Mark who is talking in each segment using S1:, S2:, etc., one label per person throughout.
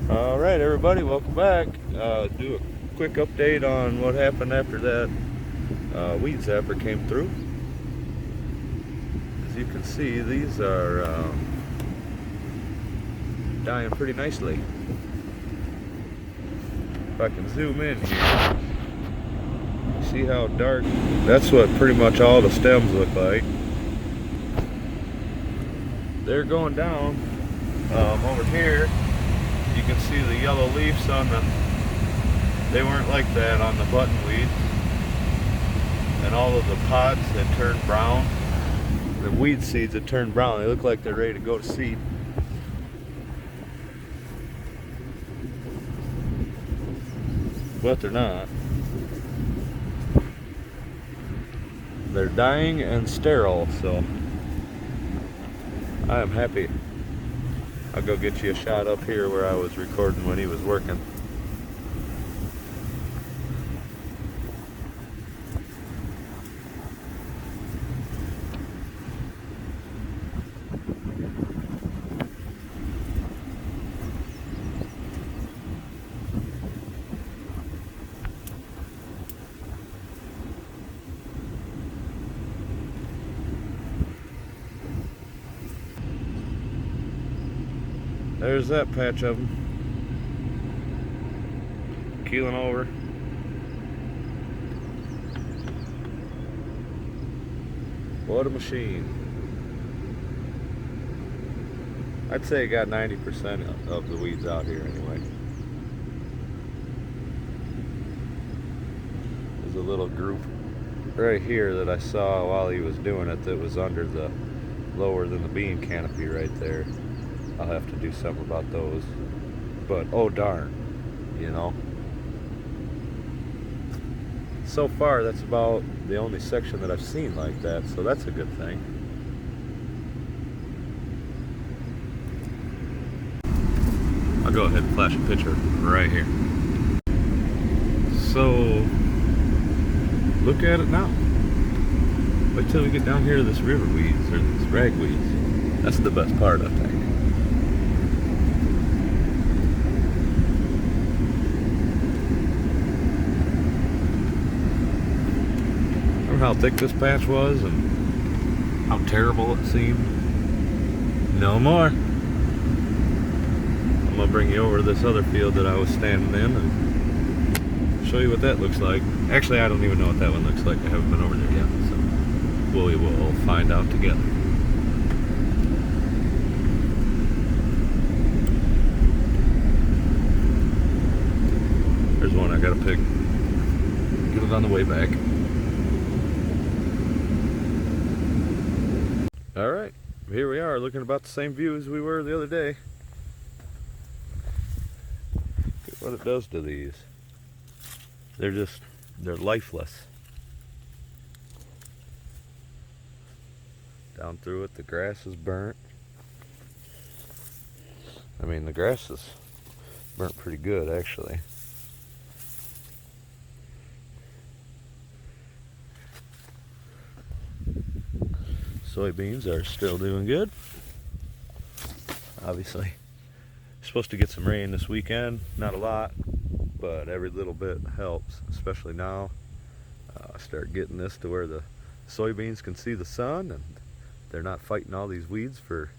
S1: All right, everybody, welcome back. Do a quick update on what happened after that weed zapper came through. As you can see, these are dying pretty nicely. If I can zoom in here, see how dark. That's what pretty much all the stems look like. They're going down. Over here, you can see the yellow leaves on the. They weren't like that on the buttonweed, and all of the pods had turned brown. The weed seeds had turned brown. They look like they're ready to go to seed. But they're not. They're dying and sterile, so I am happy. I'll go get you a shot up here where I was recording when he was working. There's that patch of them. Keeling over. What a machine. I'd say it got 90% of the weeds out here anyway. There's a little group right here that I saw while he was doing it that was under the lower than the bean canopy right there. I'll have to do something about those. But oh darn, you know. So far, that's about the only section that I've seen like that, so that's a good thing. I'll go ahead and flash a picture right here. So, look at it now. Wait till we get down here to this river weeds, or this ragweeds. That's the best part, I think. Remember how thick this patch was and how terrible it seemed? No more. I'm gonna bring you over to this other field that I was standing in and show you what that looks like. Actually, I don't even know what that one looks like. I haven't been over there yet, so we will find out together. There's one I gotta pick. Get it on the way back. Alright, here we are looking about the same view as we were the other day. Look what it does to these. They're lifeless. Down through it, the grass is burnt. I mean, the grass is burnt pretty good, actually. Soybeans are still doing good. Obviously, supposed to get some rain this weekend. Not a lot, but every little bit helps, especially now. Start getting this to where the soybeans can see the sun and they're not fighting all these weeds for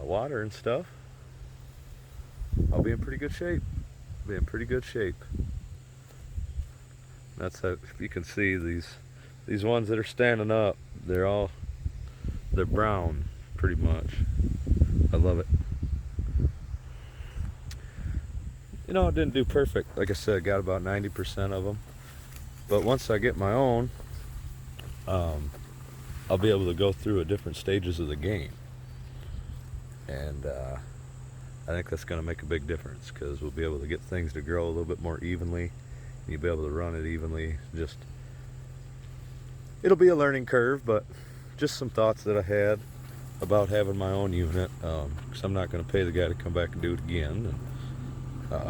S1: water and stuff. I'll be in pretty good shape. Be in pretty good shape. That's how, if you can see these ones that are standing up, they're brown pretty much. I love it. You know, it didn't do perfect. Like I said, got about 90% of them. But once I get my own, I'll be able to go through at different stages of the game. And I think that's going to make a big difference because we'll be able to get things to grow a little bit more evenly. And you'll be able to run it evenly. It'll be a learning curve, but just some thoughts that I had about having my own unit, because I'm not going to pay the guy to come back and do it again. And,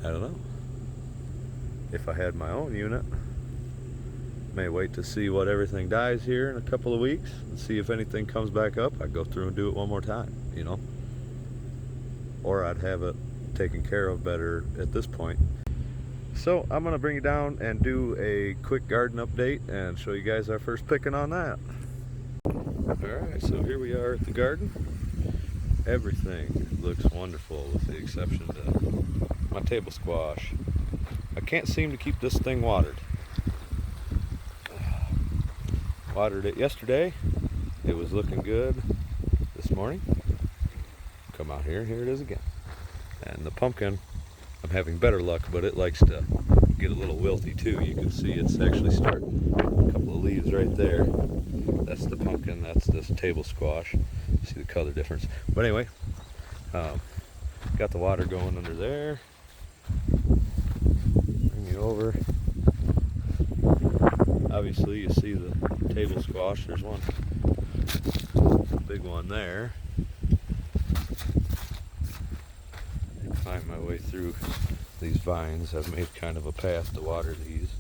S1: I don't know. If I had my own unit, May wait to see what everything dies here in a couple of weeks and see if anything comes back up. I'd go through and do it one more time, you know. Or I'd have it taken care of better at this point. So I'm gonna bring you down and do a quick garden update and show you guys our first picking on that. Alright, so here we are at the garden. Everything looks wonderful with the exception of my table squash. I can't seem to keep this thing watered. Watered it yesterday. It was looking good this morning. Come out here, here it is again. And the pumpkin, I'm having better luck, but it likes to get a little wilty too. You can see it's actually starting. A couple of leaves right there. That's the pumpkin, that's this table squash. See the color difference. But anyway, got the water going under there. Bring you over. Obviously you see the table squash. There's one big one there. Find my way through these vines. I've made kind of a path to water these.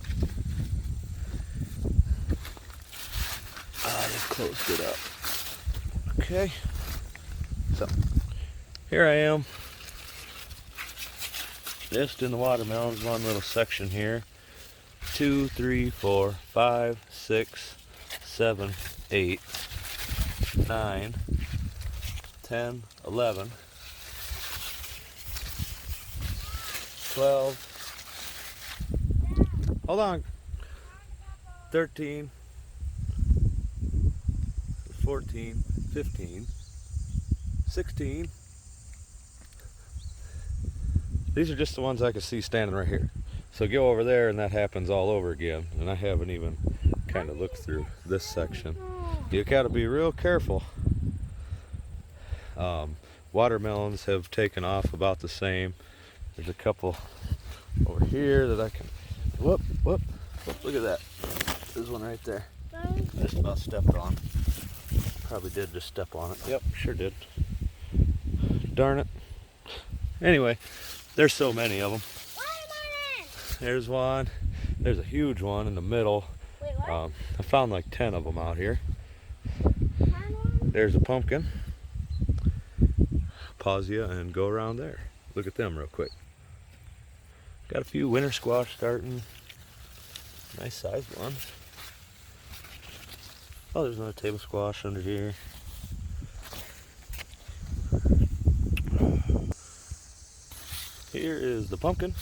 S1: I just closed it up. Okay, so here I am, just in the watermelons. One little section here. 2, 3, 4, 5, 6, 7, 8, 9, 10, 11, 12, hold on, 13, 14, 15, 16. These are just the ones I could see standing right here. So go over there and that happens all over again. And I haven't even kind of looked through this section. You gotta be real careful. Watermelons have taken off about the same. There's a couple over here that I can, whoop, look at that. There's one right there. Just about stepped on. Probably did just step on it. Yep, sure did. Darn it. Anyway, there's so many of them. There's one. There's a huge one in the middle.
S2: Wait, what?
S1: I found like 10 of them out here. There's a pumpkin. Pause you and go around there. Look at them real quick. Got a few winter squash starting. Nice sized one. Oh, there's another table squash under here. Here is the pumpkin.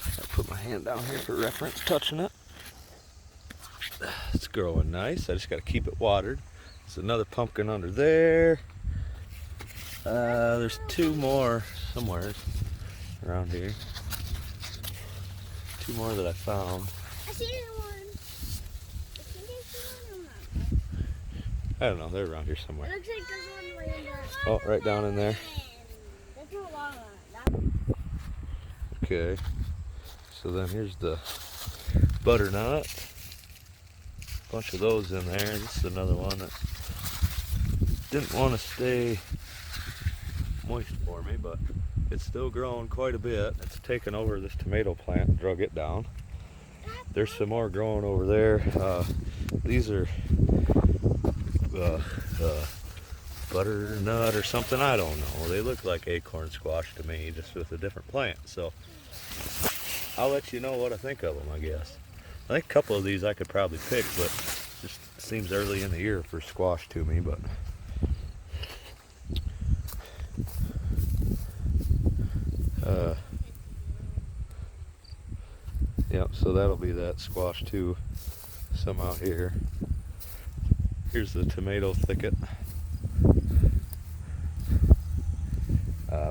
S1: I put my hand down here for reference, touching it. It's growing nice. I just got to keep it watered. There's another pumpkin under there. There's 2 more somewhere around here. 2 more that I found.
S2: I see one.
S1: I don't know, they're around here somewhere.
S2: It looks like there's one way in there.
S1: Oh, right down in there.
S2: That's not long one.
S1: Okay. So then here's the butternut. Bunch of those in there. This is another one that didn't want to stay moist for me, but it's still growing quite a bit. It's taken over this tomato plant and drug it down. There's some more growing over there. These are butternut or something, I don't know. They look like acorn squash to me, just with a different plant. So I'll let you know what I think of them, I guess. I think a couple of these I could probably pick, but just seems early in the year for squash to me. But yep, so that'll be that squash too. Some out here. Here's the tomato thicket.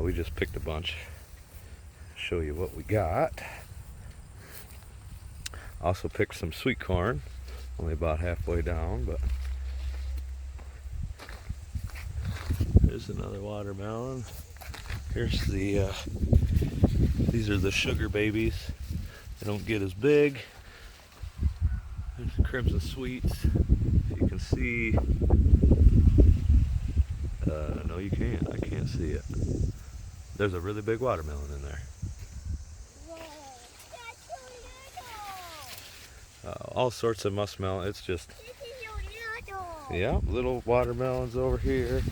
S1: We just picked a bunch. Show you what we got. Also picked some sweet corn, only about halfway down, but there's another watermelon. Here's the these are the sugar babies. They don't get as big. There's the crimson sweets. You can see, no you can't, I can't see it. There's a really big watermelon in there.
S2: Whoa, that's so little.
S1: all sorts of muskmelon. It's just,
S2: This is your little.
S1: yeah, little watermelons over here.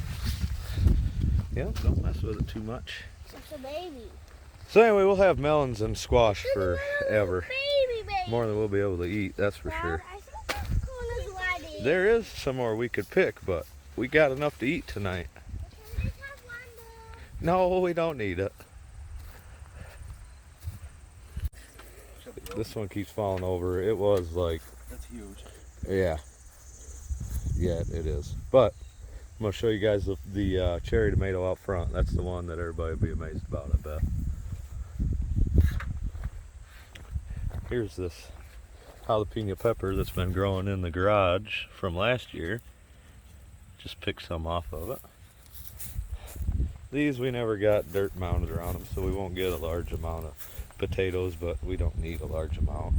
S1: Yeah, don't mess with it too much.
S2: It's a baby.
S1: So anyway, we'll have melons and squash
S2: It's a little
S1: forever.
S2: baby.
S1: More than we'll be able to eat, that's for
S2: Dad,
S1: sure.
S2: I think this corn is ready.
S1: There is some more we could pick, but we got enough to eat tonight.
S2: Can I have one more?
S1: No, we don't need it. This one keeps falling over. It was like,
S3: That's huge.
S1: yeah. Yeah, it is. But I'm going to show you guys the cherry tomato out front. That's the one that everybody will be amazed about, I bet. Here's this jalapeno pepper that's been growing in the garage from last year. Just picked some off of it. These we never got dirt mounded around them, so we won't get a large amount of potatoes, but we don't need a large amount.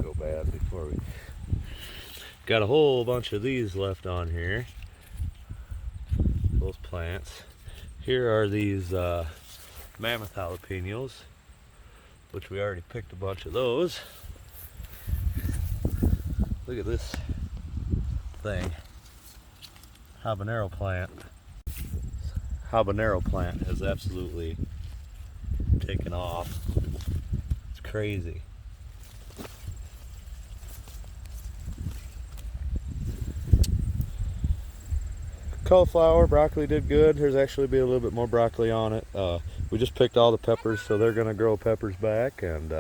S1: Go bad before we... Got a whole bunch of these left on here. Those plants. Here are these mammoth jalapenos, which we already picked a bunch of those. Look at this thing. Habanero plant. Habanero plant has absolutely taken off. It's crazy. Cauliflower, broccoli did good. There's actually be a little bit more broccoli on it. We just picked all the peppers, so they're gonna grow peppers back, and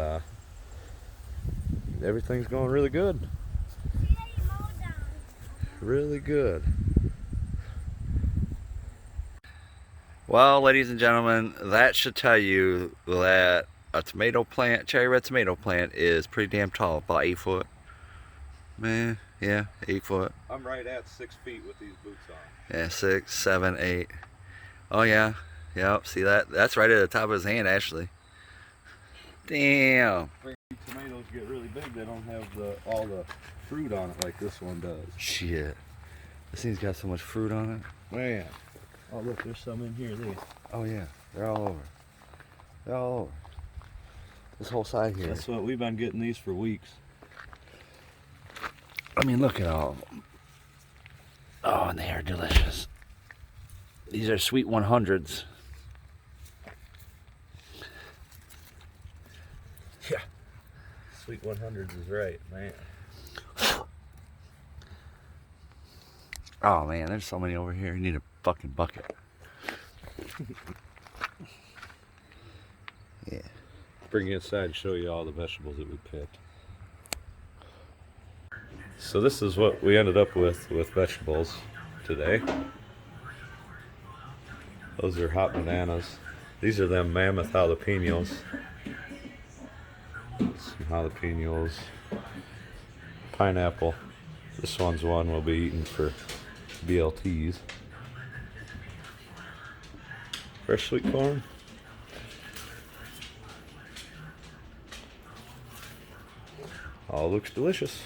S1: everything's going really good.
S2: See that you mowed down.
S1: Really good.
S3: Well, ladies and gentlemen, that should tell you that a tomato plant, cherry red tomato plant, is pretty damn tall, about 8 foot. Man, yeah, 8 foot.
S1: I'm right at 6 feet with these boots on.
S3: Yeah, 6, 7, 8. Oh yeah, yep. See that? That's right at the top of his hand, actually. Damn.
S1: Tomatoes get really big. They don't have all the fruit on it like this one does.
S3: Shit. This thing's got so much fruit on it.
S1: Man. Oh look, there's some in here. These.
S3: Oh yeah, they're all over. They're all over. This whole side here.
S1: That's what we've been getting these for weeks.
S3: I mean, look at all of them. Oh, and they are delicious. These are sweet 100s.
S1: Yeah. Sweet 100s is right, man.
S3: Oh man, there's so many over here. You need a fucking bucket. Yeah.
S1: Bring you inside and show you all the vegetables that we picked. So this is what we ended up with vegetables today. Those are hot bananas. These are them mammoth jalapenos. Some jalapenos. Pineapple. This one's one we'll be eating for BLTs. Fresh sweet corn. All looks delicious.